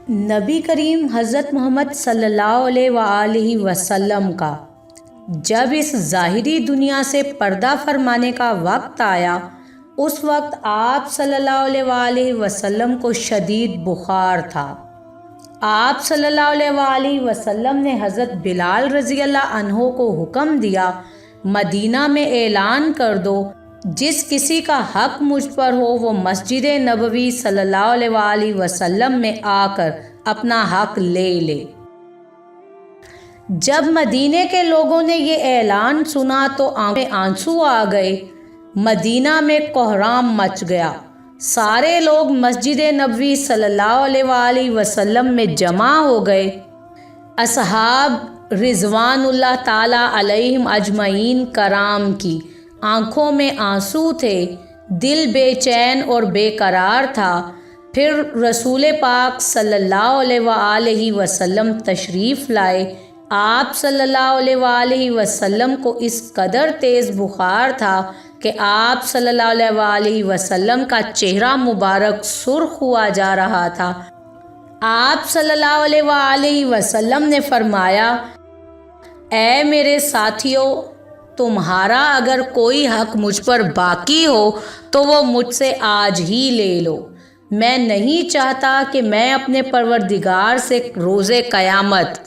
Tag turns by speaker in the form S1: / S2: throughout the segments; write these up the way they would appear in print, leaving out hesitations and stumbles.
S1: نبی کریم حضرت محمد صلی اللہ علیہ وآلہ وسلم کا جب اس ظاہری دنیا سے پردہ فرمانے کا وقت آیا، اس وقت آپ صلی اللہ علیہ وآلہ وسلم کو شدید بخار تھا۔ آپ صلی اللہ علیہ وآلہ وسلم نے حضرت بلال رضی اللہ عنہ کو حکم دیا، مدینہ میں اعلان کر دو، جس کسی کا حق مجھ پر ہو وہ مسجد نبوی صلی اللہ علیہ وآلہ وسلم میں آ کر اپنا حق لے لے۔ جب مدینے کے لوگوں نے یہ اعلان سنا تو آنکھوں میں آنسو آ گئے، مدینہ میں کوہرام مچ گیا۔ سارے لوگ مسجد نبوی صلی اللہ علیہ وآلہ وسلم میں جمع ہو گئے۔ اصحاب رضوان اللہ تعالیٰ علیہم اجمعین کرام کی آنکھوں میں آنسو تھے، دل بے چین اور بے قرار تھا۔ پھر رسول پاک صلی اللہ علیہ وآلہ وسلم تشریف لائے۔ آپ صلی اللہ علیہ وآلہ وسلم کو اس قدر تیز بخار تھا کہ آپ صلی اللہ علیہ وآلہ وسلم کا چہرہ مبارک سرخ ہوا جا رہا تھا۔ آپ صلی اللہ علیہ وآلہ وسلم نے فرمایا، اے میرے ساتھیوں، تمہارا اگر کوئی حق مجھ پر باقی ہو تو وہ مجھ سے آج ہی لے لو۔ میں نہیں چاہتا کہ میں اپنے پروردگار سے روز قیامت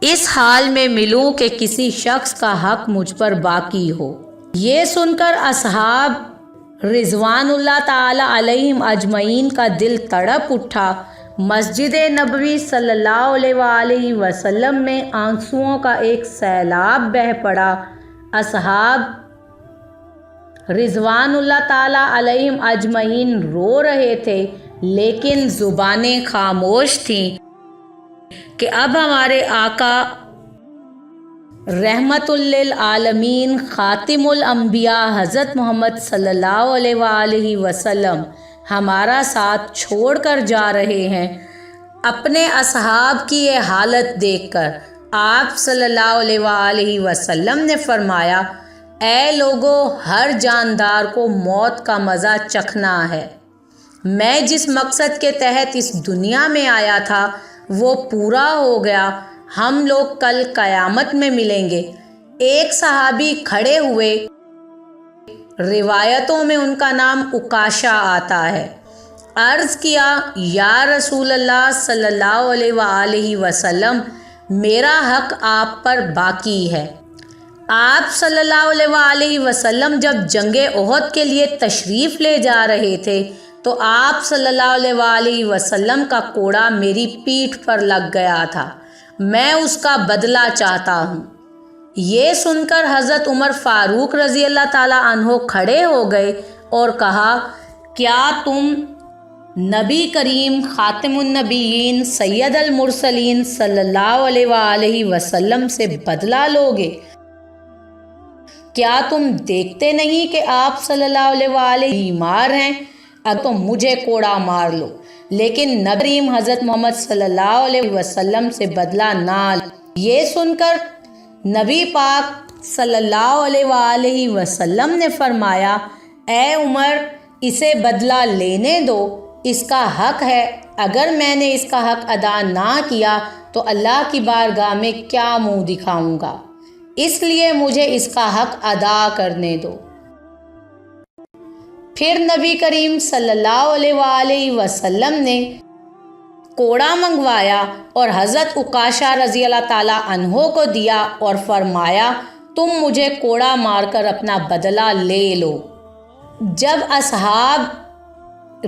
S1: اس حال میں ملوں کہ کسی شخص کا حق مجھ پر باقی ہو۔ یہ سن کر اصحاب رضوان اللہ تعالی علیہم اجمعین کا دل تڑپ اٹھا۔ مسجد نبوی صلی اللہ علیہ وآلہ وسلم میں آنسوؤں کا ایک سیلاب بہہ پڑا۔ اصحاب رضوان اللہ تعالی علیہم اجمعین رو رہے تھے، لیکن زبانیں خاموش تھیں کہ اب ہمارے آقا رحمت للعالمین خاتم الانبیاء حضرت محمد صلی اللہ علیہ وآلہ وسلم ہمارا ساتھ چھوڑ کر جا رہے ہیں۔ اپنے اصحاب کی یہ حالت دیکھ کر آپ صلی اللہ علیہ وآلہ وسلم نے فرمایا، اے لوگو، ہر جاندار کو موت کا مزہ چکھنا ہے۔ میں جس مقصد کے تحت اس دنیا میں آیا تھا وہ پورا ہو گیا۔ ہم لوگ کل قیامت میں ملیں گے۔ ایک صحابی کھڑے ہوئے، روایتوں میں ان کا نام عکاشہ آتا ہے، عرض کیا، یا رسول اللہ صلی اللہ علیہ وآلہ وسلم، میرا حق آپ پر باقی ہے۔ آپ صلی اللہ علیہ وآلہ وسلم جب جنگ احد کے لیے تشریف لے جا رہے تھے تو آپ صلی اللہ علیہ وآلہ وسلم کا کوڑا میری پیٹھ پر لگ گیا تھا، میں اس کا بدلہ چاہتا ہوں۔ یہ سن کر حضرت عمر فاروق رضی اللہ تعالیٰ عنہ کھڑے ہو گئے اور کہا، کیا تم نبی کریم خاتم النبیین سید المرسلین صلی اللہ علیہ وآلہ وسلم سے بدلہ لوگے؟ کیا تم دیکھتے نہیں کہ آپ صلی اللہ علیہ وآلہ بیمار ہیں؟ اب تو مجھے کوڑا مار لو، لیکن نبی کریم حضرت محمد صلی اللہ علیہ وسلم سے بدلہ نہ لو۔ یہ سن کر نبی پاک صلی اللہ علیہ وآلہ وسلم نے فرمایا، اے عمر، اسے بدلہ لینے دو، اس کا حق ہے۔ اگر میں نے اس کا حق ادا نہ کیا تو اللہ کی بارگاہ میں کیا منہ دکھاؤں گا، اس لیے مجھے اس کا حق ادا کرنے دو۔ پھر نبی کریم صلی اللہ علیہ وآلہ وسلم نے کوڑا منگوایا اور حضرت عکاشہ رضی اللہ تعالیٰ عنہ کو دیا اور فرمایا، تم مجھے کوڑا مار کر اپنا بدلہ لے لو۔ جب اصحاب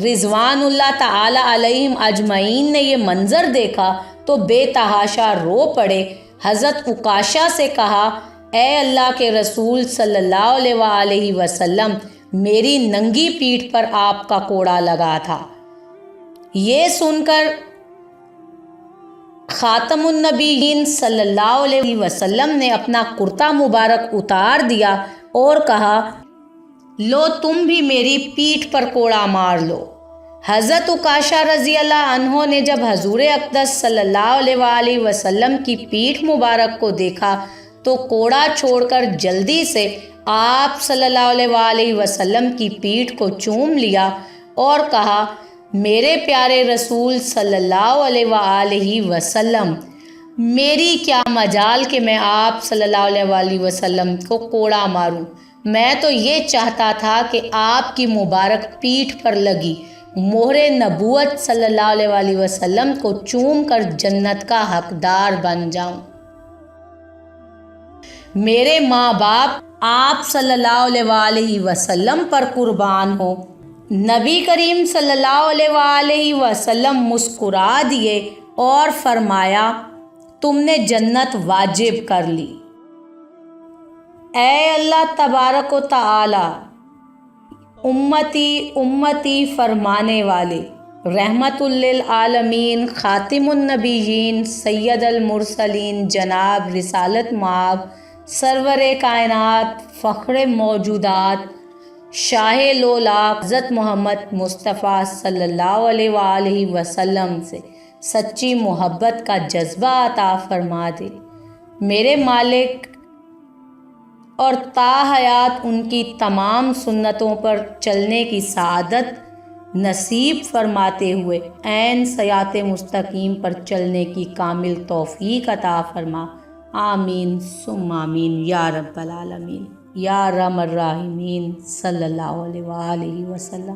S1: رضوان اللہ تعالیٰ علیہم اجمعین نے یہ منظر دیکھا تو بے تحاشا رو پڑے۔ حضرت عکاشہ سے کہا، اے اللہ کے رسول صلی اللہ علیہ وآلہ وسلم، میری ننگی پیٹھ پر آپ کا کوڑا لگا تھا۔ یہ سن کر خاتم النبیین صلی اللہ علیہ وسلم نے اپنا کرتا مبارک اتار دیا اور کہا، لو تم بھی میری پیٹھ پر کوڑا مار لو۔ حضرت عکاشہ رضی اللہ عنہ نے جب حضور اقدس صلی اللہ علیہ وآلہ وسلم کی پیٹھ مبارک کو دیکھا تو کوڑا چھوڑ کر جلدی سے آپ صلی اللہ علیہ وآلہ وسلم کی پیٹھ کو چوم لیا اور کہا، میرے پیارے رسول صلی اللہ علیہ وآلہ وسلم، میری کیا مجال کہ میں آپ صلی اللہ علیہ وآلہ وسلم کو کوڑا ماروں، میں تو یہ چاہتا تھا کہ آپ کی مبارک پیٹھ پر لگی مہر نبوت صلی اللہ علیہ وآلہ وسلم کو چوم کر جنت کا حقدار بن جاؤں۔ میرے ماں باپ آپ صلی اللہ علیہ وآلہ وسلم پر قربان ہو۔ نبی کریم صلی اللہ علیہ وآلہ وسلم مسکرا دیے اور فرمایا، تم نے جنت واجب کر لی۔ اے اللہ تبارک و تعالی، امتی امتی فرمانے والے، رحمت للعالمین، خاتم النبیین، سید المرسلین، جناب رسالت مآب، سرور کائنات، فخر موجودات، شاہ لولاق، حضرت محمد مصطفیٰ صلی اللہ علیہ وآلہ وسلم سے سچی محبت کا جذبہ عطا فرما دے۔ میرے مالک، اور تا حیات ان کی تمام سنتوں پر چلنے کی سعادت نصیب فرماتے ہوئے عین صراط مستقیم پر چلنے کی کامل توفیق عطا فرما۔ آمین ثم آمین یا رب العالمین یا ارحم الراحمین صلی اللہ علیہ وآلہ وسلم۔